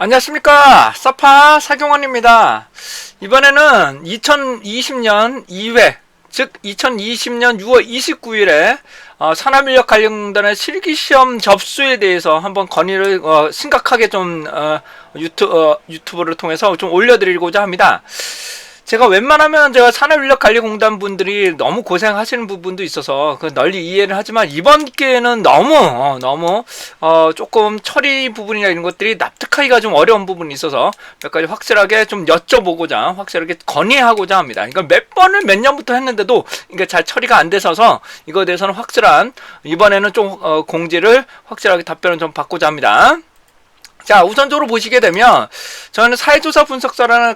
안녕하십니까. 사파 사경원입니다. 이번에는 2020년 2회, 즉 2020년 6월 29일에 산업인력 관련단의 실기시험 접수에 대해서 한번 건의를 심각하게 좀 유튜브를 통해서 좀 올려드리고자 합니다. 제가 웬만하면 산업인력관리공단 분들이 너무 고생하시는 부분도 있어서 널리 이해를 하지만 이번 기회는 너무 조금 처리 부분이나 이런 것들이 납득하기가 좀 어려운 부분이 있어서 몇 가지 확실하게 좀 여쭤보고자 확실하게 건의하고자 합니다. 그러니까 몇 번을 몇 년부터 했는데도 이게 잘 처리가 안 돼서서 이거에 대해서는 확실한 이번에는 좀 공지를 확실하게 답변을 좀 받고자 합니다. 자, 우선적으로 보시게 되면 저는 사회조사 분석사라는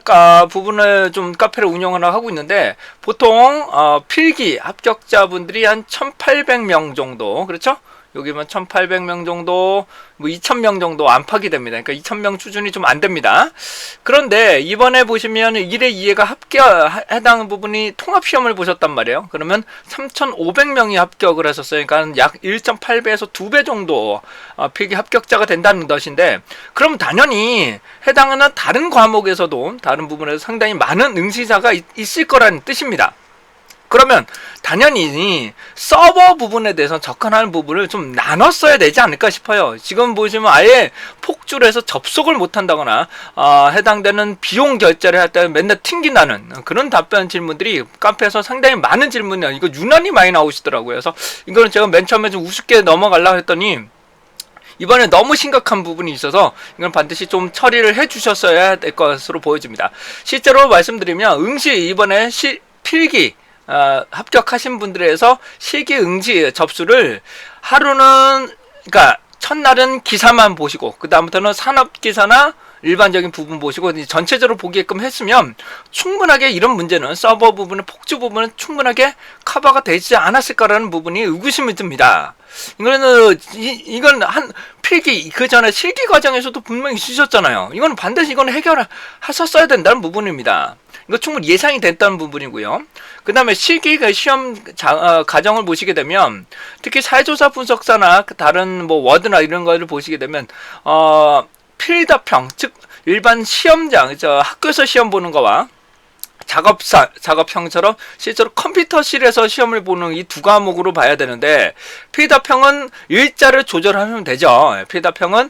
부분을 좀 카페를 운영을 하고 있는데 보통 필기 합격자분들이 한 1800명 정도, 그렇죠? 여기면 1800명 정도, 뭐 2000명 정도 안팎이 됩니다. 그러니까 2000명 수준이 좀 안 됩니다. 그런데 이번에 보시면 1회 2회가 해당 부분이 통합시험을 보셨단 말이에요. 그러면 3500명이 합격을 하셨어요. 그러니까 약 1.8배에서 2배 정도 필기 합격자가 된다는 것인데, 그럼 당연히 해당하는 다른 과목에서도 다른 부분에서 상당히 많은 응시자가 있을 거라는 뜻입니다. 그러면 당연히 서버 부분에 대해서 접근하는 부분을 좀 나눴어야 되지 않을까 싶어요. 지금 보시면 아예 폭주를 해서 접속을 못한다거나 해당되는 비용 결제를 할 때 맨날 튕긴다는 그런 답변 질문들이 카페에서 상당히 많은 질문이에요. 이거 유난히 많이 나오시더라고요. 그래서 이거는 제가 맨 처음에 좀 우습게 넘어가려고 했더니 이번에 너무 심각한 부분이 있어서 이건 반드시 좀 처리를 해주셨어야 될 것으로 보여집니다. 실제로 말씀드리면 응시 이번에 필기 합격하신 분들에서 실기 응시 접수를 하루는, 그러니까 첫날은 기사만 보시고 그 다음부터는 산업기사나 일반적인 부분 보시고 전체적으로 보게끔 했으면 충분하게 이런 문제는 서버 부분은 폭주 부분은 충분하게 커버가 되지 않았을까라는 부분이 의구심이 듭니다. 이건 한 필기 그 전에 실기 과정에서도 분명히 있으셨잖아요. 이건 반드시 이건 해결하셨어야 된다는 부분입니다. 이거 충분히 예상이 됐다는 부분이고요. 그 다음에 실기 시험 과정을 보시게 되면 특히 사회조사 분석사나 다른 뭐 워드나 이런 거를 보시게 되면 필답형, 즉 일반 시험장, 학교에서 시험 보는 거와 작업형처럼 실제로 컴퓨터실에서 시험을 보는 이 두 과목으로 봐야 되는데, 필답형은 일자를 조절하면 되죠. 필답형은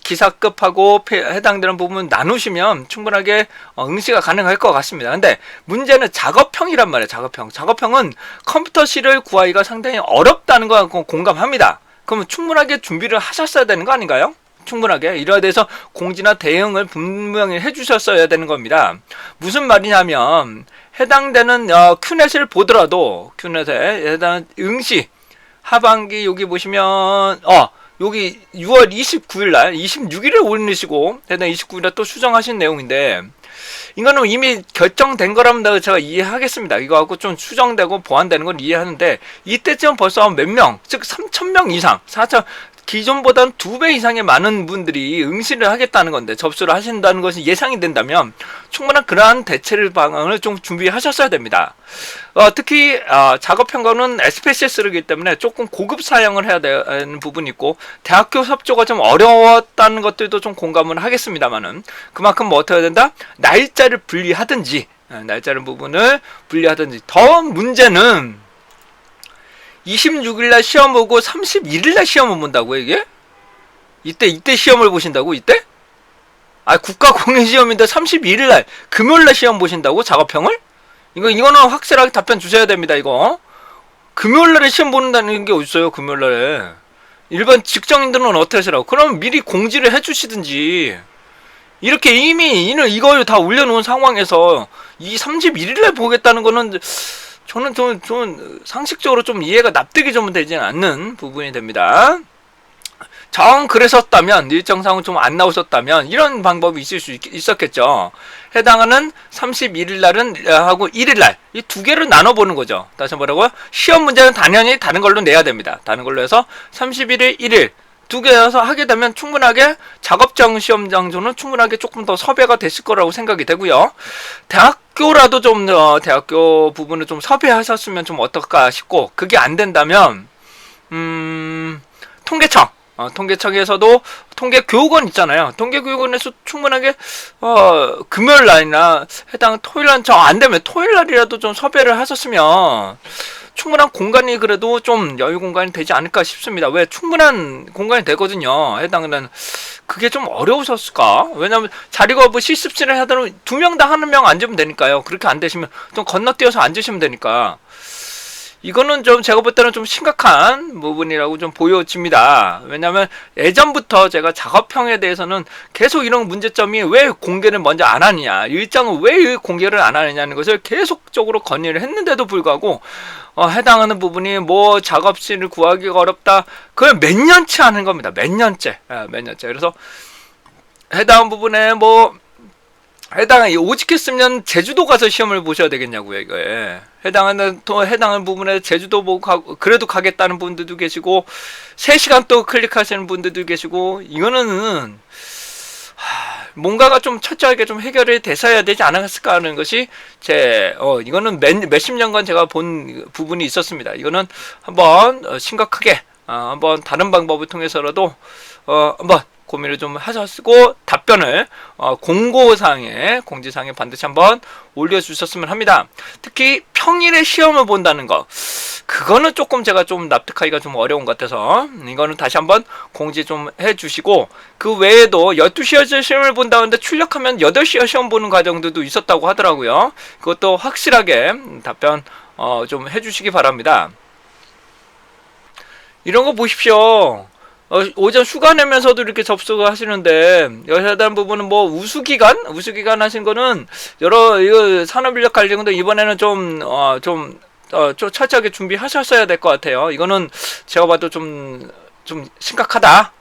기사급하고 해당되는 부분 나누시면 충분하게 응시가 가능할 것 같습니다. 근데 문제는 작업형이란 말이에요. 작업형은 컴퓨터실을 구하기가 상당히 어렵다는 거 공감합니다. 그러면 충분하게 준비를 하셨어야 되는 거 아닌가요? 충분하게 이러한 대해서 공지나 대응을 분명히 해주셨어야 되는 겁니다. 무슨 말이냐면 해당되는 큐넷을 보더라도 큐넷에 해당 응시 하반기 여기 보시면 여기 6월 29일날 26일에 올리시고 해당 29일에 또 수정하신 내용인데, 이거는 이미 결정된 거라면 제가 이해하겠습니다. 이거 갖고 좀 수정되고 보완되는 건 이해하는데 이때쯤 벌써 몇 명, 즉 3,000명 이상, 4,000 기존보다는 2배 이상의 많은 분들이 응시를 하겠다는 건데 접수를 하신다는 것이 예상이 된다면 충분한 그러한 방안을 좀 준비하셨어야 됩니다. 특히 작업평가는 SPSS이기 때문에 조금 고급 사양을 해야 되는 부분이 있고 대학교 협조가 좀 어려웠다는 것들도 좀 공감을 하겠습니다만은 그만큼 뭐 어떻게 해야 된다? 날짜를 분리하든지 더 문제는 26일날 시험 보고 31일날 시험을 본다고요, 이게? 이때 시험을 보신다고, 이때? 국가공인시험인데 31일날, 금요일날 시험 보신다고, 작업형을? 이거는 확실하게 답변 주셔야 됩니다, 이거. 금요일날에 시험 보는다는 게 어딨어요, 금요일날에. 일반 직장인들은 어떻게 하시라고? 그럼 미리 공지를 해주시든지. 이렇게 이미 이걸 다 올려놓은 상황에서 이 31일날 보겠다는 거는 저는 상식적으로 좀 이해가 납득이 좀 되지 않는 부분이 됩니다. 정 그러셨다면, 일정상은 좀 안 나오셨다면 이런 방법이 있을 수 있었겠죠. 해당하는 31일날은 하고 1일날 이 두 개를 나눠보는 거죠. 다시 뭐라고요? 시험 문제는 당연히 다른 걸로 내야 됩니다. 다른 걸로 해서 31일, 1일 두 개여서 하게 되면 충분하게 작업장 시험 장소는 충분하게 조금 더 섭외가 됐을 거라고 생각이 되고요. 대학교라도 좀 대학교 부분을 좀 섭외하셨으면 좀 어떨까 싶고, 그게 안 된다면 통계청 통계청에서도 통계교육원 있잖아요. 통계교육원에서 충분하게 금요일 날이나 해당 토요일 날 정 안 되면 토요일 날이라도 좀 섭외를 하셨으면 충분한 공간이 그래도 좀 여유 공간이 되지 않을까 싶습니다. 왜 충분한 공간이 되거든요. 해당은 그게 좀 어려우셨을까? 왜냐면 자리가 뭐 실습실을 하더라도 2명당 1명 앉으면 되니까요. 그렇게 안 되시면 좀 건너뛰어서 앉으시면 되니까. 이거는 좀 제가 볼 때는 좀 심각한 부분이라고 좀 보여집니다. 왜냐하면 예전부터 제가 작업형에 대해서는 계속 이런 문제점이 왜 공개를 먼저 안 하느냐, 일정을 왜 공개를 안 하느냐는 것을 계속적으로 건의를 했는데도 불구하고 해당하는 부분이 뭐 작업실을 구하기가 어렵다. 그걸 몇 년째 하는 겁니다. 몇 년째. 그래서 해당 부분에 뭐 오직했으면 제주도 가서 시험을 보셔야 되겠냐고요, 이거에. 해당하는 부분에 제주도 보고 그래도 가겠다는 분들도 계시고, 3시간 또 클릭하시는 분들도 계시고, 이거는, 뭔가가 좀 철저하게 좀 해결이 됐어야 되지 않았을까 하는 것이 이거는 몇십 년간 제가 본 부분이 있었습니다. 이거는 한번 심각하게, 한번 다른 방법을 통해서라도, 한번 고민을 좀 하셨고 답변을 공지사항에 반드시 한번 올려주셨으면 합니다. 특히 평일에 시험을 본다는 거, 그거는 조금 제가 좀 납득하기가 좀 어려운 것 같아서 이거는 다시 한번 공지 좀 해주시고, 그 외에도 12시에 시험을 본다는데 출력하면 8시에 시험 보는 과정들도 있었다고 하더라고요. 그것도 확실하게 답변 좀 해주시기 바랍니다. 이런 거 보십시오. 오전 휴가 내면서도 이렇게 접속을 하시는데, 여하단 부분은 뭐 우수기간 하신 거는 이거 산업인력 관련도 이번에는 좀 철저하게 준비하셨어야 될 것 같아요. 이거는 제가 봐도 좀 심각하다.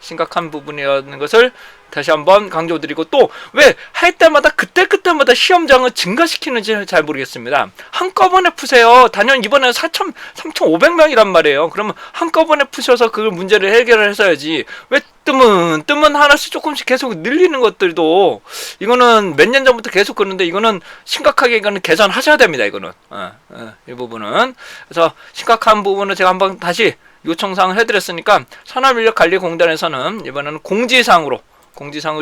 심각한 부분이라는 것을 다시 한번 강조드리고, 또 왜 할 때마다 그때마다 시험장을 증가시키는지 잘 모르겠습니다. 한꺼번에 푸세요. 단연 이번에는 3,500명이란 말이에요. 그러면 한꺼번에 푸셔서 그 문제를 해결을 했어야지. 왜 뜨면 하나씩 조금씩 계속 늘리는 것들도, 이거는 몇 년 전부터 계속 그러는데, 이거는 심각하게 이거는 개선하셔야 됩니다. 이거는 이 부분은. 그래서 심각한 부분을 제가 한번 다시 요청사항을 해드렸으니까, 산업인력관리공단에서는 이번에는 공지사항으로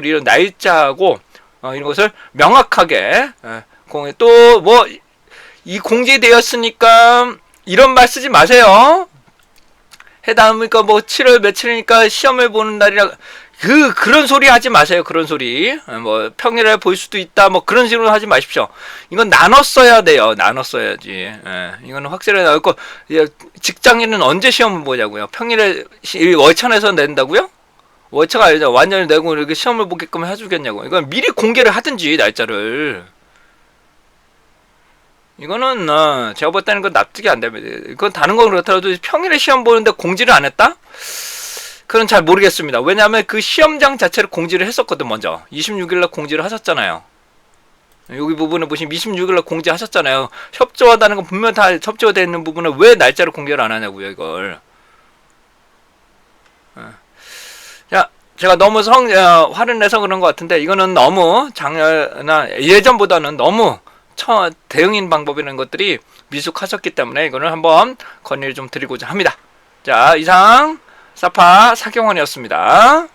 이런 날짜하고 이런 것을 명확하게, 또 뭐 이 공지되었으니까 이런 말 쓰지 마세요. 해당하니까 뭐 7월 며칠이니까 시험을 보는 날이라, 그런 소리 하지 마세요. 그런 소리. 뭐 평일에 볼 수도 있다, 뭐 그런 식으로 하지 마십시오. 이건 나눠 써야 돼요. 나눠 써야지. 이거는 확실하게 나올 거. 직장인은 언제 시험을 보냐고요? 평일에 월천에서 낸다고요? 월차가 아니죠. 완전히 내고 이렇게 시험을 보게끔 해주겠냐고. 이건 미리 공개를 하든지, 날짜를. 이거는 제가 볼 때는 납득이 안 됩니다. 이건 다른 건 그렇더라도 평일에 시험 보는데 공지를 안 했다? 그건 잘 모르겠습니다. 왜냐하면 그 시험장 자체를 공지를 했었거든. 먼저 26일날 공지를 하셨잖아요. 여기 부분에 보시면 26일날 공지하셨잖아요. 협조하다는 건 분명 다 협조되어 있는 부분을 왜 날짜를 공개를 안 하냐고요, 이걸. 자, 제가 너무 화를 내서 그런 것 같은데, 이거는 너무 예전보다는 너무 대응인 방법이라는 것들이 미숙하셨기 때문에 이거는 한번 건의를 좀 드리고자 합니다. 자, 이상 사파 사경원이었습니다.